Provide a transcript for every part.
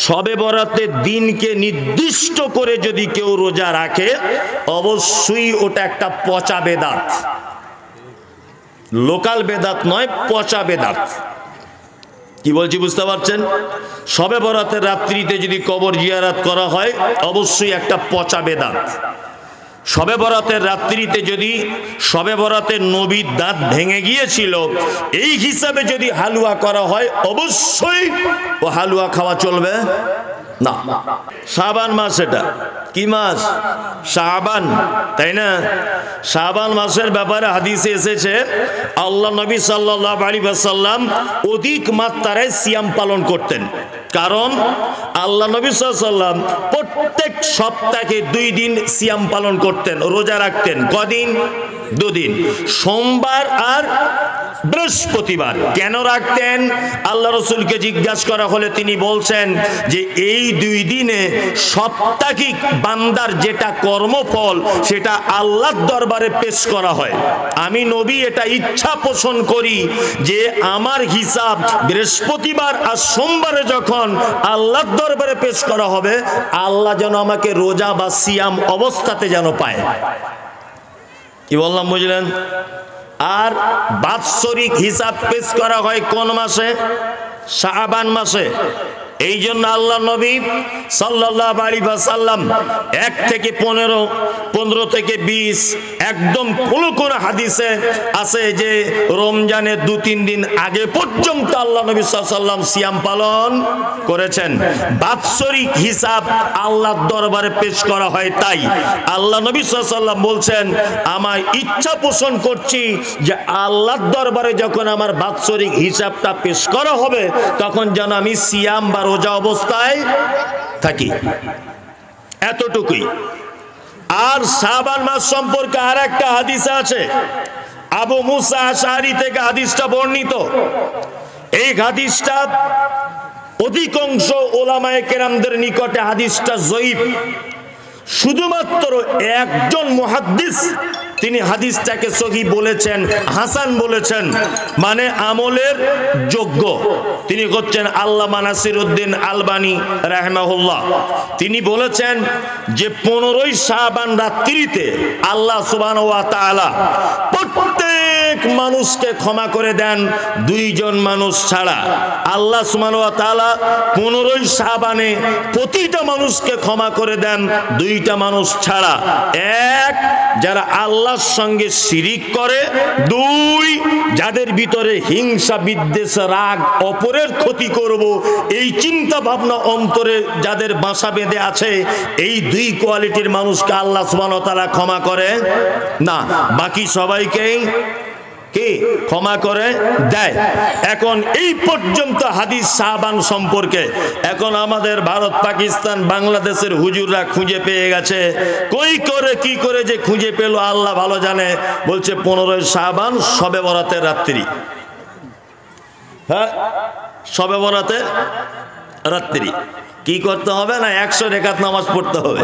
শবে বরাতের দিনকে নির্দিষ্ট করে যদি কেউ রোজা রাখে অবশ্যই ওটা একটা পচা বেদাত, লোকাল বেদাত নয়, পচা বেদাত। কি বলছি বুঝতে পারছেন? শবে বরাতের রাত্রিতে যদি কবর জিয়ারত করা হয় অবশ্যই একটা পচা বেদাত। শবে বরাতের রাত্রিতে যদি শবে বরাতের নবীর দাঁত ভেঙে গিয়েছিল এই হিসাবে যদি হালুয়া করা হয় অবশ্যই ও হালুয়া খাওয়া চলবে না। শাবান মাস, এটা কি মাস? শাবান, তাই না? শাবান মাসের ব্যাপারে হাদিসে এসেছে আল্লাহ নবী সাল্লাল্লাহু আলাইহি ওয়াসাল্লাম অধিক মাত্রায় সিয়াম পালন করতেন। কারণ আল্লাহ নবী সাল্লাল্লাহু আলাইহি ওয়াসাল্লাম প্রত্যেক সপ্তাহে 2 দিন সিয়াম পালন করতেন, রোজা রাখতেন। কদিন? 2 দিন, সোমবার আর বৃহস্পতিবার। কেন রাখতেন? আল্লাহ রসুলকে জিজ্ঞাসা করা হলে তিনি বলছেন যে এই 2 দিনে সাপ্তাহিক বান্দার যেটা কর্মফল সেটা আল্লাহর দরবারে পেশ করা হয়। আমি নবী এটা ইচ্ছা পোষণ করি যে আমার হিসাব বৃহস্পতিবার আর সোমবারে যখন আল্লাহর দরবারে পেশ করা হবে আল্লাহ যেন আমাকে রোজা বা সিয়াম অবস্থাতে যেন পায়। কি বললাম বুঝলেন? আর বাৎসরিক হিসাব পেশ করা হয় কোন মাসে? শাবান মাসে। এই জন্য আল্লাহ নবী সাল্লাল্লাহু আলাইহি ওয়াসাল্লাম 1 থেকে 15, 15 থেকে 20, একদম কোন হাদিসে আছে যে রমজানের 2-3 দিন আগে পর্যন্ত আল্লাহ নবী সাল্লাল্লাহু আলাইহি ওয়াসাল্লাম সিয়াম পালন করেছেন। বাৎসরিক হিসাব আল্লাহর দরবারে পেশ করা হয়। তাই আল্লাহ নবী সাল্লাল্লাহু আলাইহি ওয়াসাল্লাম বলছেন আমার ইচ্ছা পোষণ করছি যে আল্লাহর দরবারে যখন আমার বাৎসরিক হিসাবটা পেশ করা হবে তখন যেন আমি সিয়াম বা রোজা অবস্থায় থাকি। এতটুকুই। আর শাবান মাস সম্পর্কে আর একটা হাদিস আছে, আবু মুসা আশআরী থেকে হাদিসটা বর্ণিত। এই হাদিসটা অধিকাংশ ওলামায়ে কেরামদের নিকটে হাদিসটা যঈফ। শুধুমাত্র একজন মুহাদ্দিস তিনি হাদিসটাকে সহিহ বলেছেন, হাসান বলেছেন, মানে আমলের যোগ্য। তিনি হচ্ছেন আল্লামা নাসিরউদ্দিন আলবানী রাহিমাহুল্লাহ। তিনি বলেছেন যে 15ই শাবান রাত্রিতে আল্লাহ সুবহানাহু ওয়া তাআলা প্রত্যেক মানুষকে ক্ষমা করে দেন 2 জন মানুষ ছাড়া। আল্লাহ সুবহানাহু ওয়া তাআলা 15ই শাবানে প্রতিটা মানুষকে ক্ষমা করে দেন 2টা মানুষ ছাড়া। 1, যারা আল্লাহর সঙ্গে শিরিক করে। 2, যাদের ভিতরে হিংসা, বিদ্বেষ, রাগ, অপরের ক্ষতি করব এই চিন্তা ভাবনা অন্তরে যাদের বাসা বেঁধে আছে, এই 2 কোয়ালিটির মানুষকে আল্লাহ সুবহানাহু ওয়া তাআলা ক্ষমা করে না। বাকি সবাইকেই কি ক্ষমা করে দেয়। এখন এই পর্যন্ত হাদিস শাবান সম্পর্কে এখন আমাদের ভারত, পাকিস্তান, বাংলাদেশের হুজুররা খুঁজে পেয়ে গেছে। কি করে যে খুঁজে পেল আল্লাহ ভালো জানে। বলছে 15ই শাবান শবে বরাতের রাত্রি। হ্যাঁ, শবে বরাতের রাত্রি। কি করতে হবে? না 100 রাকাত নামাজ পড়তে হবে।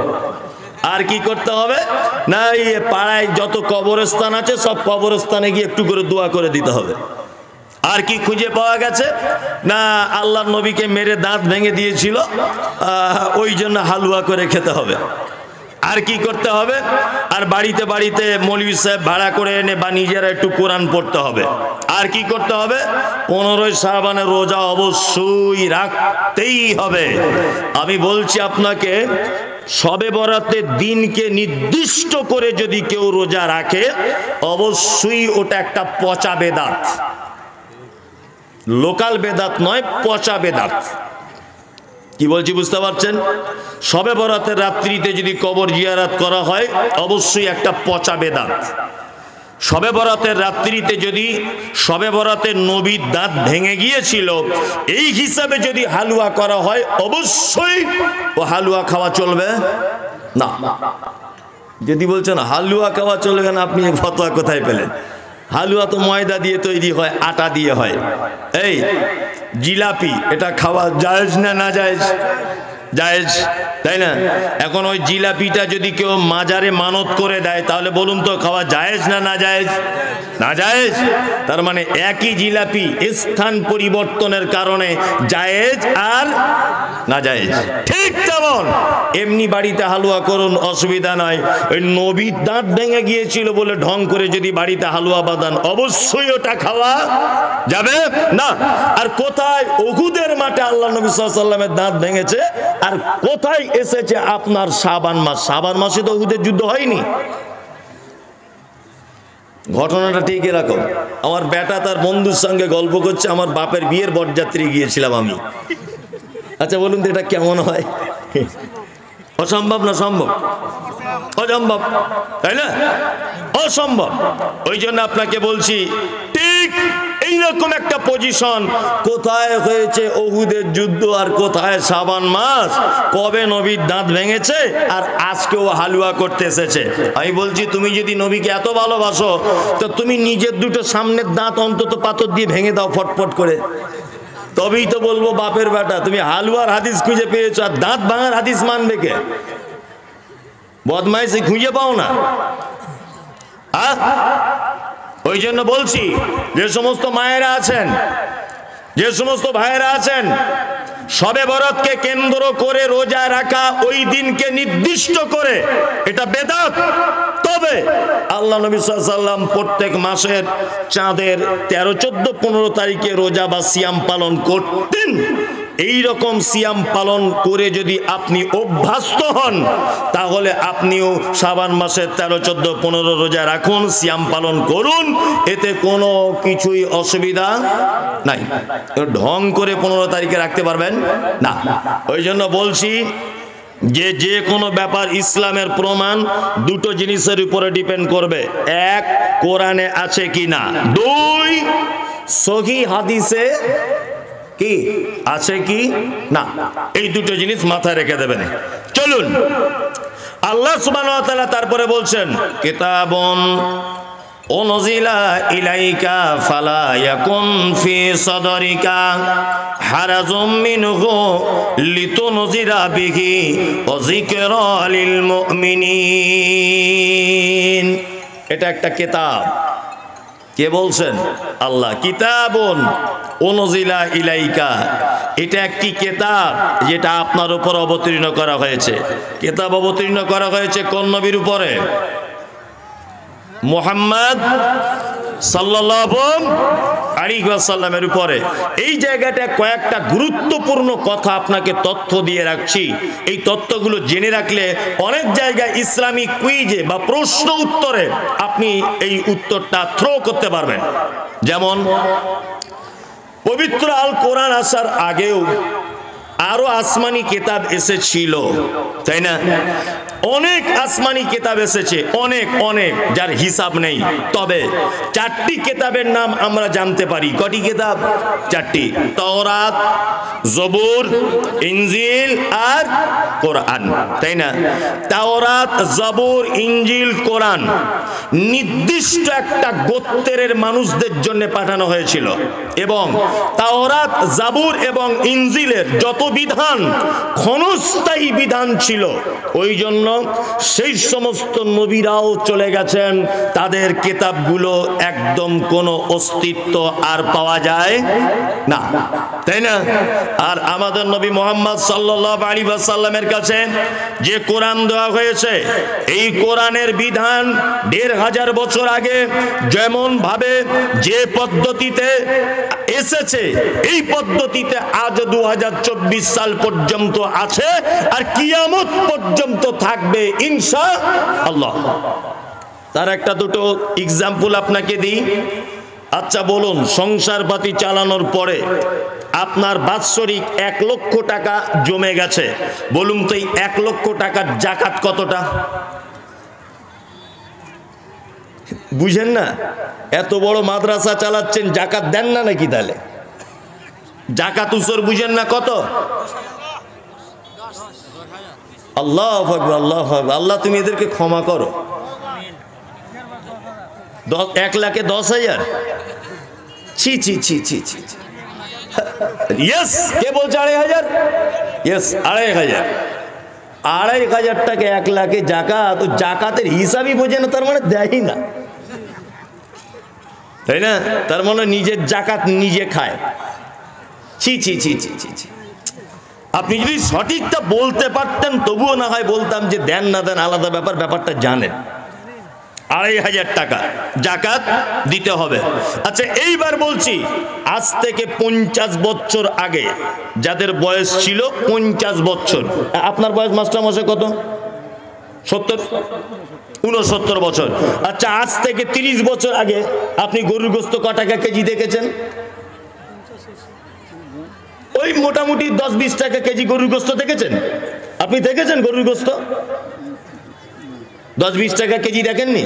আর কি করতে হবে? না এই পাড়ায় যত কবরস্থান আছে সব কবরস্থানে গিয়ে একটু করে দোয়া করে দিতে হবে। আর কি খুঁজে পাওয়া গেছে? না আল্লাহর নবীকে মেরে দাঁত ভেঙে দিয়েছিল, ওই জন্য হালুয়া করে খেতে হবে। আর কি করতে হবে? আর বাড়িতে বাড়িতে মৌলভী সাহেব ভাড়া করে এনে বা নিজেরা একটু কোরআন পড়তে হবে। আর কি করতে হবে? 15ই শাবানের রোজা অবশ্যই রাখতেই হবে। আমি বলছি আপনাকে, শবে বরাতের দিনকে নির্দিষ্ট করে যদি কেউ রোজা রাখে অবশ্যই ওটা একটা পচা বেদাত, লোকাল বেদাত নয়, পচা বেদাত। কি বলছি বুঝতে পারছেন? শবে বরাতের রাত্রিতে যদি কবর জিয়ারত করা হয় অবশ্যই একটা পচা বেদাত। শবে বরাতের রাত্রিতে যদি শবে বরাতের নবীর দাঁত ভেঙে গিয়েছিল এই হিসাবে যদি হালুয়া করা হয় অবশ্যই ও হালুয়া খাওয়া চলবে না। যদি বলছেন হালুয়া খাওয়া চলবে না, আপনি ফতোয়া কোথায় পেলেন? হালুয়া তো ময়দা দিয়ে তৈরি হয়, আটা দিয়ে হয়। এই জিলাপি এটা খাওয়া জায়েজ না না জায়েজ? জায়েজ, তাই না? এখন ওই জিলাপিটা যদি কেউ মাজারে মানত করে দেয় তাহলে বলুন তো খাওয়া জায়েজ না না জায়েজ? না জায়েজ। তার মানে একই জিলাপি স্থান পরিবর্তনের কারণে জায়েজ আর না জায়েজ। ঠিক তেমন এমনি বাড়িতে হালুয়া করুন, অসুবিধা নয়। ওই নবীর দাঁত ভেঙে গিয়েছিল বলে ঢং করে যদি বাড়িতে হালুয়া বাঁধান, অবশ্যই ওটা খাওয়া যাবে না। আর কোথায় উহুদের মাঠে আল্লাহ নবী সাল্লাল্লাহু আলাইহি ওয়াসাল্লামের দাঁত ভেঙেছে, আর কোথায় এসেছে আপনার শাবান মাস? শাবান মাসে তো উহুদের যুদ্ধ হয়নি। ঘটনাটা ঠিক এরকম। আমার বেটা তার বন্ধুর সঙ্গে গল্প করছে, আমার বাপের বিয়ের বরযাত্রী গিয়েছিলাম আমি। আচ্ছা বলুন তো এটা কেমন হয়? অসম্ভব না সম্ভব? অসম্ভব, তাই না? অসম্ভব। ওই জন্য আপনাকে বলছি ঠিক এইরকম একটা পজিশন, কোথায় হয়েছে উহুদের যুদ্ধ আর কোথায় শাবান মাস, কবে নবীর দাঁত ভেঙেছে আর আজকেও হালুয়া করতে এসেছে। আমি বলছি তুমি যদি নবীকে এত ভালোবাসো তো তুমি নিজের দুটো সামনের দাঁত অন্তত পাথর দিয়ে ভেঙে দাও ফটফট করে, তবেই তো বলবো বাপের বেটা তুমি হালুয়ার হাদিস খুঁজে পেয়েছো, আর দাঁত ভাঙার হাদিস মানবে কে? বদমাইশি খুঁজে পাও না। ওই জন্য বলছি যে সমস্ত মায়েরা আছেন, যে সমস্ত ভাইয়েরা আছেন, শবে বরাতকে কেন্দ্র করে রোজা রাখা, ওই দিনকে নির্দিষ্ট করে, এটা বেদাত। তবে আল্লাহ নবী সাল্লাল্লাহু আলাইহি ওয়াসাল্লাম প্রত্যেক মাসের চাঁদের 13, 14, 15 তারিখে রোজা বা সিয়াম পালন করতেন। এই রকম সিয়াম পালন করে যদি আপনি অভ্যস্ত হন তাহলে আপনিও শাবান মাসের 13, 14, 15 রোজা রাখুন, সিয়াম পালন করুন, এতে কোনো কিছুই অসুবিধা নাই। ঢং করে 15 তারিখে রাখতে পারবেন না। ওই জন্য বলছি যে কোনো ব্যাপার ইসলামের প্রমাণ দুটো জিনিসের উপরে ডিপেন্ড করবে। এক, কোরআনে আছে কিনা। দুই, সহিহ হাদিসে কি আছে কি না। এই দুটো জিনিস মাথায় রেখে দেবেন। চলুন, আল্লাহ সুবহানাহু ওয়া তাআলা তারপরে বলছেন, কিতাবুন উনজিলা ইলাইকা ফালা ইয়াকুন ফি সাদরিকা হারাজুম মিনহু লিতুনজিরা বিহি ওয়া যিকরা লিল মুমিনিন। এটা একটা কিতাব। কে বলছেন? আল্লাহ। কিতাবুন উনজিলা ইলাইকা, এটা একটি কিতাব যেটা আপনার উপর অবতীর্ণ করা হয়েছে। কিতাব অবতীর্ণ করা হয়েছে কোন নবীর উপরে? মুহাম্মদ সাল্লাল্লাহু আলাইহি ওয়াসাল্লামের উপরে। এই জায়গাটা কয়েকটা গুরুত্বপূর্ণ কথা আপনাকে তথ্য দিয়ে রাখছি। এই তথ্যগুলো জেনে রাখলে অনেক জায়গায় ইসলামিক কুইজে বা প্রশ্ন উত্তরে আপনি এই উত্তরটা থ্রো করতে পারবেন। যেমন পবিত্র আল কোরআন আসার আগেও আরো আসমানি কিতাব এসেছিল, তাই না? অনেক আসমানি কিতাব এসেছে, অনেক অনেক, যার হিসাব নেই। তবে 4টি কিতাবের নাম আমরা জানতে পারি। কটি কিতাব? 4টি। তাওরাত, জবুর, ইনজিল আর কোরআন, তাই না? তাওরাত, জবুর, ইনজিল, কোরআন নির্দিষ্ট একটা গোত্রের মানুষদের জন্য পাঠানো হয়েছিল, এবং তাওরাত, জবুর এবং ইনজিলের যত বিধান ক্ষণস্থায়ী বিধান ছিল, ওই জন্য সেই সমস্ত নবীরাও চলে গেছেন, তাদের কিতাবগুলো একদম কোনো অস্তিত্ব আর পাওয়া যায় না, তাই না? আর আমাদের নবী মুহাম্মদ সাল্লাল্লাহু আলাইহি ওয়াসাল্লামের কাছে যে কোরআন দেওয়া হয়েছে, এই কোরআনের বিধান 1500 বছর আগে যেমন ভাবে যে পদ্ধতিতে এসেছে, এই পদ্ধতিতে আজ 2024 সাল পর্যন্ত আছে, আর কিয়ামত পর্যন্ত থাকবে ইনশাআল্লাহ। তার একটা দুটো এক্সাম্পল আপনাকে দিই। আচ্ছা বলুন, সংসার পাতি চালানোর পরে আপনার বাৎসরিক 1 লক্ষ টাকা জমে গেছে, বলুন তো এই 1 লক্ষ টাকার জাকাত কতটা? বুঝেন না? এত বড় মাদ্রাসা চালাচ্ছেন, জাকাত দেন না নাকি? তাহলে জাকাত উসর বুঝেন না কত? আল্লাহু আকবার, আল্লাহু আকবার। আল্লাহ তুমি এদেরকে ক্ষমা করো। 1 লাখে 10,000? ছি ছি ছি ছি ছি। ইয়েস, কে বলছে 2,500? ইয়েস 2500, 2500 টাকা 1 লাখে জাকাত, তো জাকাতের হিসাবই বোঝে না, তার মানে দেয়ই না, তাই না? তার মানে নিজের জাকাত নিজে খায়। ছি ছি ছি ছি ছি ছি। আপনি যদি সঠিকটা বলতে পারতেন তবুও না হয় বলতাম যে দেন না দেন আলাদা ব্যাপার, ব্যাপারটা জানেন। 2500 টাকা জাকাত দিতে হবে। আচ্ছা এইবার বলছি, আজ থেকে 50 বছর আগে যাদের বয়স ছিল 50 বছর, আপনার বয়স মাস্টার মশাই কত? 70, 69 বছর। আচ্ছা আজ থেকে 30 বছর আগে আপনি গরুর গোস্ত ক টাকা কেজি দেখেছেন? ওই মোটামুটি 10-20 টাকা কেজি গরুর গোস্ত দেখেছেন? আপনি দেখেছেন গরুর গোস্ত 10-20 টাকা কেজি দেখেননি?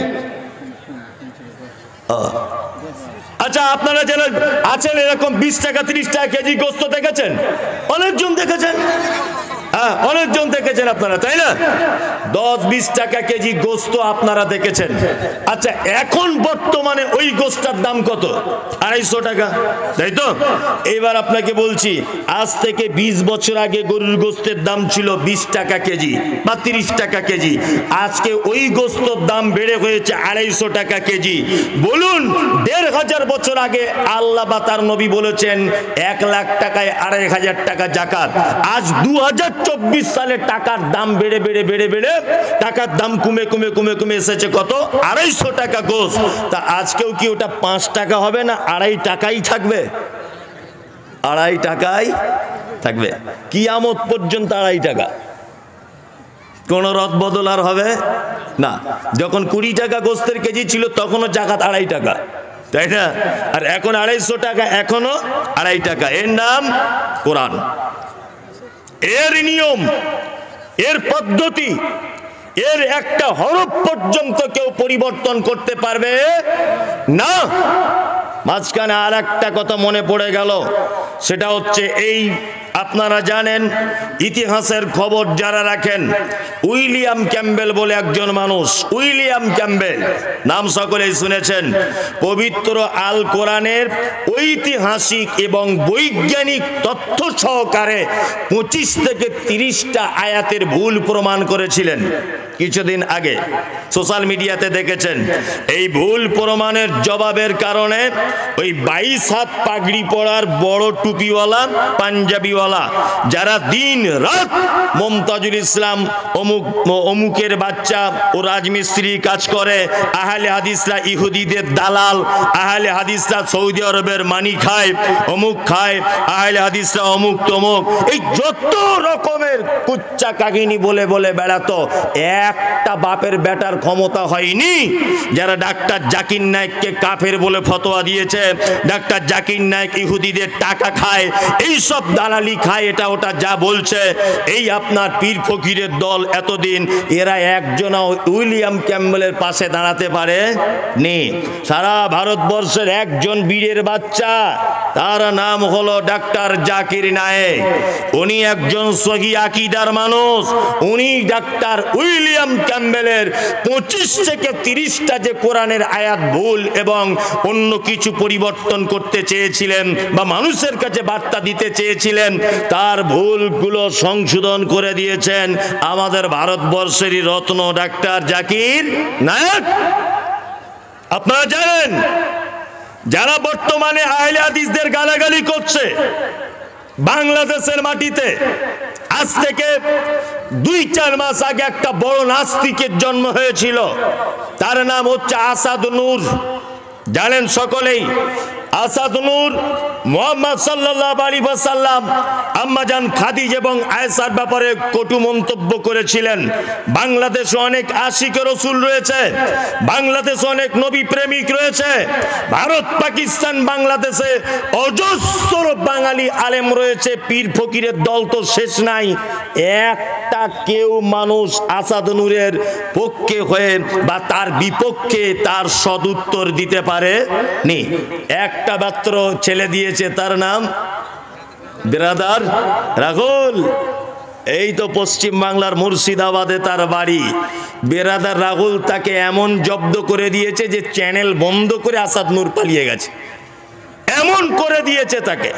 আচ্ছা আপনারা যারা আছেন এরকম 20 টাকা 30 টাকা কেজি গোস্ত দেখেছেন? অনেকজন দেখেছেন, হ্যাঁ অনেকজন দেখেছেন আপনারা, তাই না? 10-20 টাকা কেজি গোস্ত আপনারা দেখেছেন। আচ্ছা এখন বর্তমানে ওই গোস্তার দাম কত? 250 টাকা, তাই তো? এইবার আপনাকে বলছি, আজ থেকে 20 বছর আগে গরুর গোস্তের দাম ছিল 20 টাকা কেজি বা 30 টাকা কেজি, আজকে ওই গোস্তর দাম বেড়ে হয়েছে 250 টাকা কেজি। বলুন 1500 বছর আগে আল্লাহ বা তার নবী বলেছেন 1 লাখ টাকায় 2500 টাকা জাকাত। আজ 2024 সালে টাকার দাম বেড়ে বেড়ে বেড়ে বেড়ে টাকার দাম কমে কমে কমে কমে এসেছে কত? 250 টাকা গোস্ত। তা আজকেও কি ওটা 5 টাকা হবে না 2.5 টাকাই থাকবে? 2.5 টাকাই থাকবে কিয়ামত পর্যন্ত। 2.5 টাকা, কোন রদ বদল আর হবে না। যখন 20 টাকা গোস্তের কেজি ছিল তখনও জাকাত 2.5 টাকা, তাই না? আর এখন 250 টাকা, এখনো 2.5 টাকা। এর নাম কোরআন, এর নিয়ম, এর পদ্ধতি, এর একটা হরফ পর্যন্ত কেউ পরিবর্তন করতে পারবে না। মাঝখানে আর একটা কথা মনে পড়ে গেল, সেটা হচ্ছে এই আপনারা জানেন ইতিহাসের খবর যারা রাখেন, উইলিয়াম ক্যাম্বেল বলে একজন মানুষ, উইলিয়াম ক্যাম্বেল নাম সকলেই শুনেছেন। পবিত্র আল কোরআনের ঐতিহাসিক এবং বৈজ্ঞানিক তথ্য সহকারে 25 থেকে 30টা আয়াতের ভুল প্রমাণ করেছিলেন। কিছুদিন আগে সোশ্যাল মিডিয়াতে দেখেছেন। এই ভুল প্রমাণের জবাবের কারণে ওই 22 হাত পাগড়ি পরার বড় টুপিওয়ালা পাঞ্জাবিওয়ালা যারা দিন রাত মমতাজুল ইসলাম অমুকের বাচ্চা ও রাজমিস্ত্রি কাজ করে, আহলে হাদিসরা ইহুদিদের দালাল, আহলে হাদিসরা সৌদি আরবের মানি খায়, অমুক খায়, আহলে হাদিসরা অমুক তমুক, এই যত রকমের কুচ্চা কাহিনী বলে বলে বেড়াতো, একটা বাপের বেটার ক্ষমতা হয়নি যারা ডাক্তার জাকির নায়েককে কাফের বলে ফতোয়া দিয়েছে, ডাক্তার জাকির নায়েক ইহুদিদের টাকা খায়, এই সব দালালি খায়, এটা ওটা যা বলছে, এই আপনার পীর ফকিরের দল এতদিন এরা একজনও উইলিয়াম ক্যাম্বেলের পাশে দাঁড়াতে পারে নি। সারা ভারতবর্ষের একজন বীরের বাচ্চা, তার নাম হলো ডাক্তার জাকির নায়েক। উনি একজন সহি আকীদার মানুষ। উনি ডাক্তার উইলিয়াম ক্যাম্বেলের 25 থেকে 30টা যে কোরআনের আয়াত ভুল এবং অন্য কিছু পরিবর্তন করতে চেয়েছিলেন বা মানুষের কাছে বার্তা দিতে চেয়েছিলেন, তার ভুলগুলো সংশোধন করে দিয়েছেন আমাদের ভারতবর্ষেরই রত্ন ডাক্তার জাকির নায়েক। আপনারা জানেন যারা বর্তমানে আহলে হাদিসদের গালাগালি করছে বাংলাদেশের মাটিতে, আজ থেকে 2-4 মাস আগে একটা বড় নাস্তিকের জন্ম হয়েছিল, তার নাম হচ্ছে আসাদ নূর। জানেন সকলেই আসাদ নূর মুহাম্মদ সাল্লাল্লাহু আলাইহি ওয়াসাল্লাম আম্মাজান খাদিজা এবং আয়েশার ব্যাপারে কটু মন্তব্য করেছিলেন। বাংলাদেশে অনেক আশিকে রাসূল রয়েছে, বাংলাদেশে অনেক নবী প্রেমিক রয়েছে, ভারত পাকিস্তান বাংলাদেশে অজস্র বাঙালি আলেম রয়েছে, পীর ফকিরের দল তো শেষ নাই। একটা কেউ মানুষ আসাদ নূরের পক্ষে হয়ে বা তার বিপক্ষে তার সদুত্তর দিতে পারে নি। একটা মাত্র ছেলে দিয়েছে, তার নাম ব্রাদার রাহুল। এই তো পশ্চিম বাংলার মুর্শিদাবাদে তার বাড়ি। ব্রাদার রাহুল তাকে এমন জব্দ করে দিয়েছে যে চ্যানেল বন্ধ করে আসাদ নূর পালিয়ে গেছে, এমন করে দিয়েছে তাকে।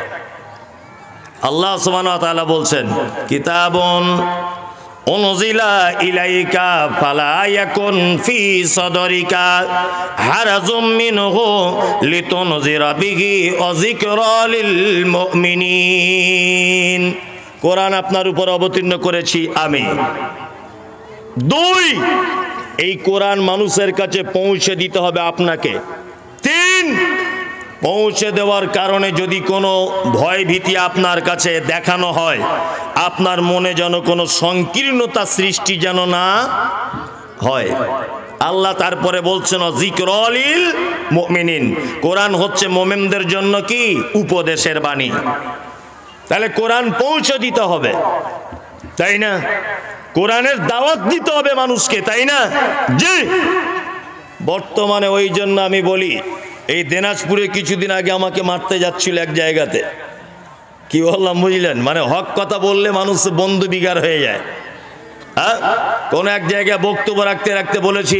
আল্লাহ সুবহানাহু ওয়া তাআলা বলছেন কিতাবুন উনজিলা ইলাইকা ফালা ইয়াকুন ফি সাদরিকা হারাজুম মিনহু লিতুনজিরা বিহি ওয়া যিকরা লিল মুমিনিন। কোরআন আপনার উপর অবতীর্ণ করেছি আমি। 2, এই কোরআন মানুষের কাছে পৌঁছে দিতে হবে আপনাকে। 3, পৌঁছে দেওয়ার কারণে যদি কোনো ভয় ভীতি আপনার কাছে দেখানো হয়, আপনার মনে যেন কোনো সংকীর্ণতা সৃষ্টি যেন না হয়। আল্লাহ তারপরে বলছেন যিকরালিল মুমিনিন, কোরআন হচ্ছে মুমিনদের জন্য কি উপদেশের বাণী। তাহলে কোরআন পৌঁছে দিতে হবে, তাই না? কোরআনের দাওয়াত দিতে হবে মানুষকে, তাই না? জি। বর্তমানে ওই জন্য আমি বলি, এই দিনাজপুরে কিছুদিন আগে আমাকে মারতে যাচ্ছিল এক জায়গাতে। কি বললাম বুঝলেন? মানে হক কথা বললে মানুষ বন্ধু বিগার হয়ে যায়। হ্যাঁ, কোন এক জায়গায় বক্তব্য রাখতে রাখতে বলেছি,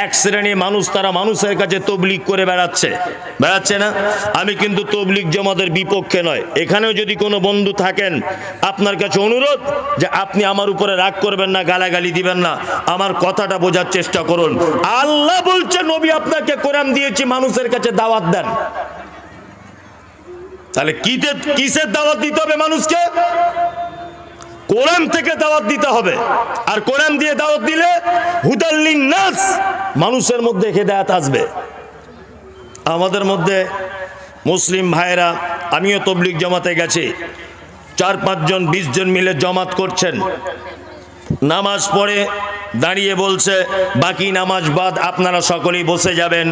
এক শ্রেণী মানুষ তারা মানুষের কাছে তবলিগ করে বেড়াচ্ছে না। আমি কিন্তু তবলিগ জামাতের বিপক্ষে নয়। এখানেও যদি কোনো বন্ধু থাকেন, আপনার কাছে অনুরোধ যে আপনি আমার উপরে রাগ করবেন না, গালাগালি দিবেন না, আমার কথাটা বোঝার চেষ্টা করুন। আল্লাহ বলছে নবী আপনাকে কোরআন দিয়েছি, মানুষের কাছে দাওয়াত দেন। তাহলে কিসের দাওয়াত দিতে হবে মানুষকে? কোরআন থেকে দাওয়াত দিতে হবে। আর কোরআন দিয়ে দাওয়াত দিলে হুদাল লিন্নাস, মানুষের মধ্যে হেদায়েত আসবে। আমাদের মধ্যে মুসলিম ভাইরা, আমিও তবলিগ জামাতে গেছি, 4-5 জন 20 জন মিলে জামাত করছেন। নামাজ পড়ে দাঁড়িয়ে বলছে বাকি নামাজ বাদ আপনারা সকলেই বসে যাবেন,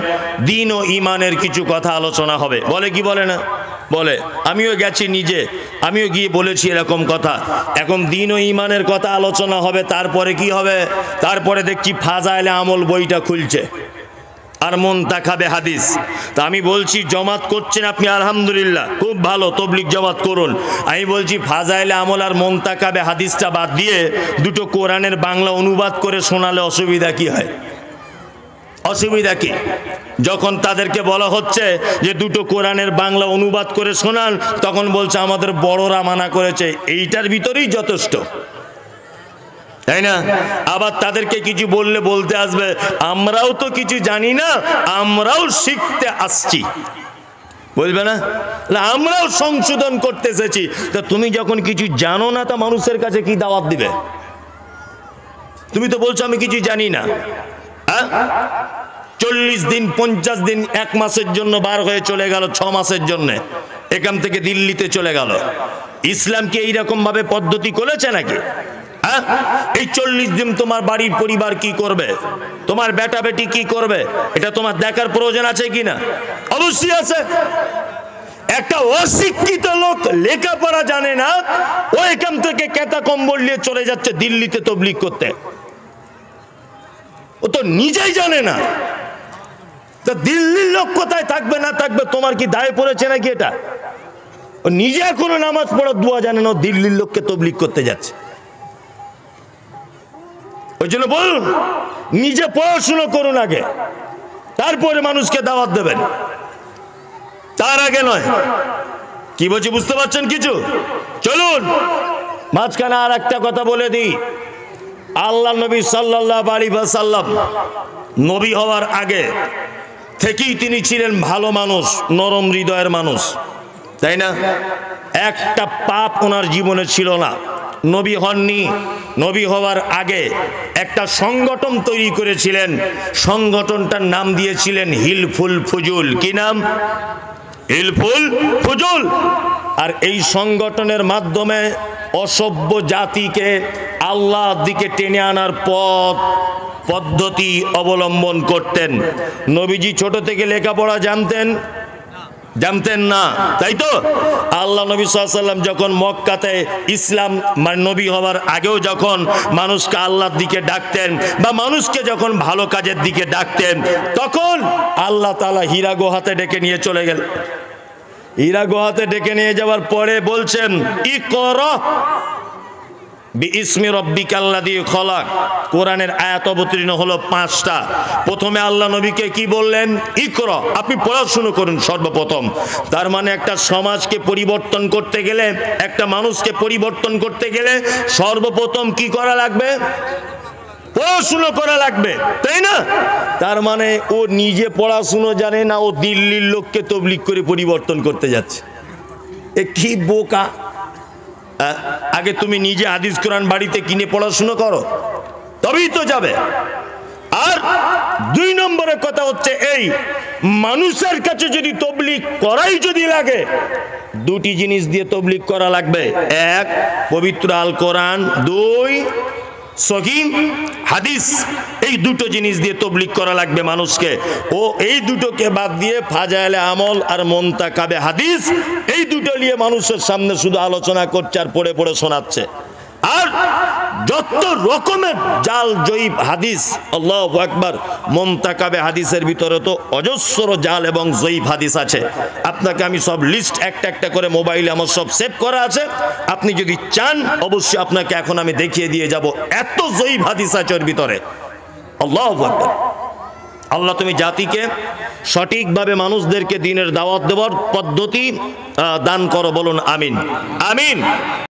দিন ও ইমানের কিছু কথা আলোচনা হবে। বলে কি বলে না? বলে। আমিও গেছি নিজে, আমিও গিয়ে বলেছি এরকম কথা। এখন দিন ও ইমানের কথা আলোচনা হবে, তারপরে কি হবে? তারপরে দেখছি ফাজাইলে আমল বইটা খুলছে আর মুনতাখাবে হাদিস। তা আমি বলছি জামাত করছেন আপনি, আলহামদুলিল্লাহ, খুব ভালো, তবলিগ জামাত করুন। আমি বলছি ফাজাইলে আমল আর মুনতাখাবে হাদিসটা বাদ দিয়ে দুটো কোরআনের বাংলা অনুবাদ করে শোনালে অসুবিধা কি হয়? অসুবিধা কি? যখন তাদেরকে বলা হচ্ছে যে দুটো কোরআনের বাংলা অনুবাদ করে শোনান, তখন বলছে আমাদের বড়রা মানা করেছে। এইটার ভিতরেই যথেষ্ট, তাই না? আবার তাদেরকে কিছু বললে বলতে আসবে আমরাও তো কিছু জানি না, আমরাও শিখতে আসছি, বুঝবে না? আমরাও সংশোধন করতে এসেছি। তা তুমি যখন কিছু জানো না, তা মানুষের কাছে কি দাওয়াত দিবে? তুমি তো বলছো আমি কিছু জানি না। 40 দিন 50 দিন 1 মাসের জন্য বার হয়ে চলে গেল, 6 মাসের জন্য এখান থেকে দিল্লিতে চলে গেল। ইসলাম কি এইরকম ভাবে পদ্ধতি করেছে নাকি? এই 40 দিন তোমার বাড়ির পরিবার কি করবে, তোমার বেটা বেটি কি করবে, এটা তোমার দেখার প্রয়োজন আছে কিনা? অবশ্যই আছে। একটা অশিক্ষিত লোক লেখাপড়া জানে না, ও এখান থেকে কেতা কম্বল নিয়ে চলে যাচ্ছে দিল্লিতে তবলিগ করতে। ও তো নিজেই জানে না। তা দিল্লির লোক কোথায় থাকবে না থাকবে তোমার কি দায় পড়েছে নাকি? এটা ও নিজে এখনো নামাজ পড়ার দোয়া জানে না, দিল্লির লোককে তবলিগ করতে যাচ্ছে। ওই জন্য বলুন, নিজে পড়াশুনো করুন আগে, তারপরে মানুষকে দাওয়াত দেবেন, তার আগে নয়। কি বলছি বুঝতে পারছেন কিছু? চলুন মাঝখানে আর একটা কথা বলে দিই। আল্লাহ নবী সাল্লাল্লাহু আলাইহি ওয়াসাল্লাম নবী হওয়ার আগে থেকেই তিনি ছিলেন ভালো মানুষ, নরম হৃদয়ের মানুষ, তাই না? একটা পাপ ওনার জীবনে ছিল না। নবী হননি, নবী হওয়ার আগে একটা সংগঠন তৈরি করেছিলেন। সংগঠনটার নাম দিয়েছিলেন হিলফুল ফুজুল। কি নাম? হিলফুল ফুজুল। আর এই সংগঠনের মাধ্যমে অসভ্য জাতিকে আল্লাহর দিকে টেনে আনার পদ্ধতি অবলম্বন করতেন। নবীজি ছোট থেকে লেখাপড়া জানতেন না, তাই তো? আল্লাহ নবী সাল্লাল্লাহু আলাইহি ওয়াসাল্লাম যখন মক্কাতে ইসলাম মানে নবী হওয়ার আগেও যখন মানুষকে আল্লাহর দিকে ডাকতেন বা মানুষকে যখন ভালো কাজের দিকে ডাকতেন, তখন আল্লাহ তাআলা হীরা গুহাতে ডেকে নিয়ে চলে গেলেন। হীরা গুহাতে ডেকে নিয়ে যাওয়ার পরে বলছেন ইকরা, বিইসমি রাব্বিকাল্লাযী খলাক। কোরআনের আয়াত অবতীর্ণ হলো 5টা। প্রথমে আল্লাহ নবীকে কি বললেন? ইকরা, আপনি পড়াশোনা করুন সর্বপ্রথম। তার মানে একটা সমাজকে পরিবর্তন করতে গেলে, একটা মানুষকে পরিবর্তন করতে গেলে সর্বপ্রথম কি করা লাগবে? পড়াশুনো করা লাগবে, তাই না? তার মানে ও নিজে পড়াশুনো জানে না, ও দিল্লির লোককে তবলিগ করে পরিবর্তন করতে যাচ্ছে। এ কি বোকা! আগে তুমি নিজে হাদিস কোরআন বাড়িতে কিনে পড়াশুনো করো, তবেই তো যাবে। আর 2 নম্বরের কথা হচ্ছে এই, মানুষের কাছে যদি তবলিগ করাই যদি লাগে, 2টি জিনিস দিয়ে তবলিগ করা লাগবে। 1 পবিত্র আল কোরআন, 2 সহিহ হাদিস। এই 2টো জিনিস দিয়ে তবলিগ করা লাগবে মানুষকে। ও এই 2টোকে বাদ দিয়ে ফাজাইলে আমল আর মুনতাকাবে হাদিস, এই 2টো নিয়ে মানুষের সামনে শুধু আলোচনা করছে আর পড়ে পড়ে শোনাচ্ছে। আর যত রকমের জাল জয়ীব হাদিস, আল্লাহু আকবার, মুনতাকাবে হাদিসের ভিতরে তো অজস্র জাল এবং জয়ীব হাদিস আছে। আপনাকে আমি সব লিস্ট একটা একটা করে মোবাইলে আমার সব সেভ করা আছে, আপনি যদি চান অবশ্যই আপনাকে এখন আমি দেখিয়ে দিয়ে যাব। এত জয়ীব হাদিস আছে ওর ভিতরে। আল্লাহু আকবার। আল্লাহ তুমি জাতিকে সঠিকভাবে মানুষদেরকে দ্বীনের দাওয়াত দেওয়ার পদ্ধতি দান করো, বলুন আমিন, আমিন।